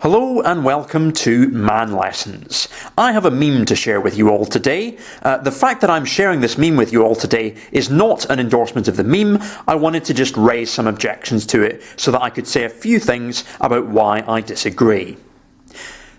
Hello and welcome to Man Lessons. I have a meme to share with you all today. The fact that I'm sharing this meme with you all today is not an endorsement of the meme. I wanted to just raise some objections to it so that I could say a few things about why I disagree.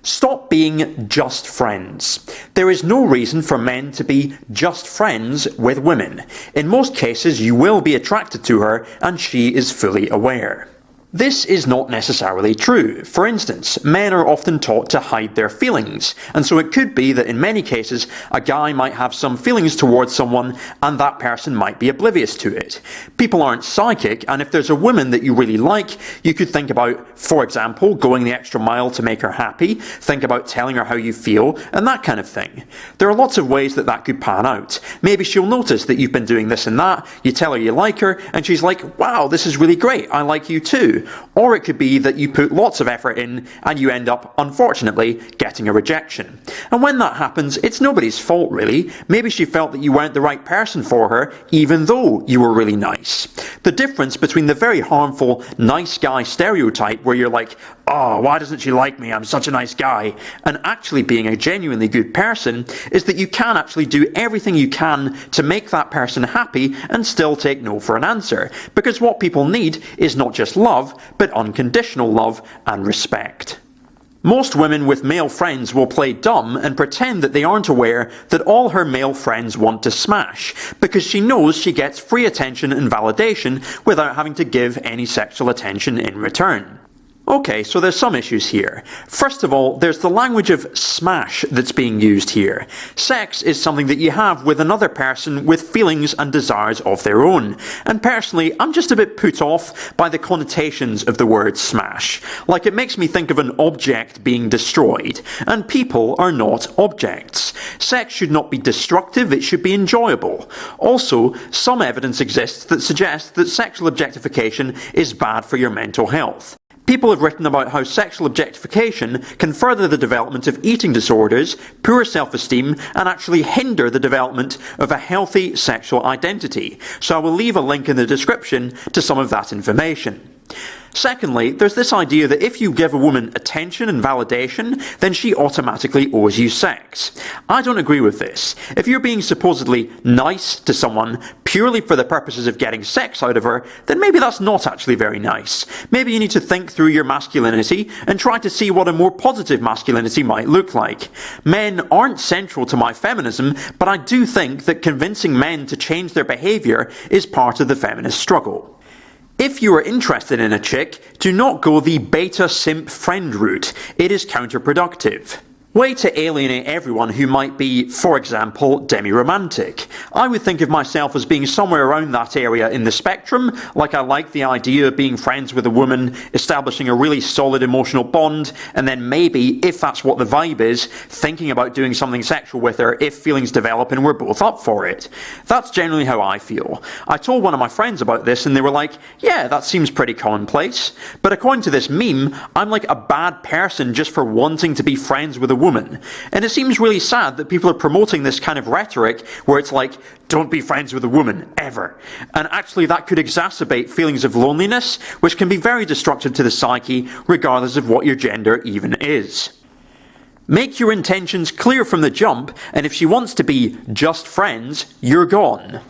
Stop being just friends. There is no reason for men to be just friends with women. In most cases, you will be attracted to her and she is fully aware. This is not necessarily true. For instance, men are often taught to hide their feelings, and so it could be that in many cases a guy might have some feelings towards someone and that person might be oblivious to it. People aren't psychic, and if there's a woman that you really like, you could think about, for example, going the extra mile to make her happy, think about telling her how you feel, and that kind of thing. There are lots of ways that that could pan out. Maybe she'll notice that you've been doing this and that, you tell her you like her, and she's like, wow, this is really great, I like you too. Or it could be that you put lots of effort in and you end up, unfortunately, getting a rejection. And when that happens, it's nobody's fault really. Maybe she felt that you weren't the right person for her, even though you were really nice. The difference between the very harmful nice guy stereotype where you're like, oh, why doesn't she like me? I'm such a nice guy. And actually being a genuinely good person is that you can actually do everything you can to make that person happy and still take no for an answer. Because what people need is not just love, but unconditional love and respect. Most women with male friends will play dumb and pretend that they aren't aware that all her male friends want to smash, because she knows she gets free attention and validation without having to give any sexual attention in return. Okay, so there's some issues here. First of all, there's the language of smash that's being used here. Sex is something that you have with another person with feelings and desires of their own. And personally, I'm just a bit put off by the connotations of the word smash. Like, it makes me think of an object being destroyed. And people are not objects. Sex should not be destructive, it should be enjoyable. Also, some evidence exists that suggests that sexual objectification is bad for your mental health. People have written about how sexual objectification can further the development of eating disorders, poor self-esteem, and actually hinder the development of a healthy sexual identity. So I will leave a link in the description to some of that information. Secondly, there's this idea that if you give a woman attention and validation, then she automatically owes you sex. I don't agree with this. If you're being supposedly nice to someone purely for the purposes of getting sex out of her, then maybe that's not actually very nice. Maybe you need to think through your masculinity and try to see what a more positive masculinity might look like. Men aren't central to my feminism, but I do think that convincing men to change their behaviour is part of the feminist struggle. If you are interested in a chick, do not go the beta simp friend route. It is counterproductive. Way to alienate everyone who might be, for example, demi-romantic. I would think of myself as being somewhere around that area in the spectrum, like I like the idea of being friends with a woman, establishing a really solid emotional bond, and then maybe, if that's what the vibe is, thinking about doing something sexual with her if feelings develop and we're both up for it. That's generally how I feel. I told one of my friends about this and they were like, yeah, that seems pretty commonplace. But according to this meme, I'm like a bad person just for wanting to be friends with a woman. And it seems really sad that people are promoting this kind of rhetoric where it's like, don't be friends with a woman, ever. And actually that could exacerbate feelings of loneliness, which can be very destructive to the psyche, regardless of what your gender even is. Make your intentions clear from the jump, and if she wants to be just friends, you're gone.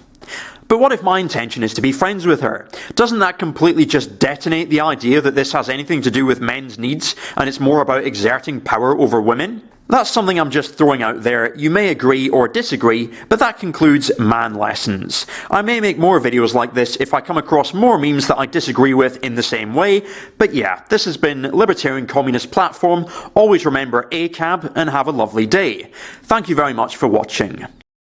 But what if my intention is to be friends with her? Doesn't that completely just detonate the idea that this has anything to do with men's needs and it's more about exerting power over women? That's something I'm just throwing out there. You may agree or disagree, but that concludes Man Lessons. I may make more videos like this if I come across more memes that I disagree with in the same way, but yeah, this has been Libertarian Communist Platform. Always remember ACAB and have a lovely day. Thank you very much for watching.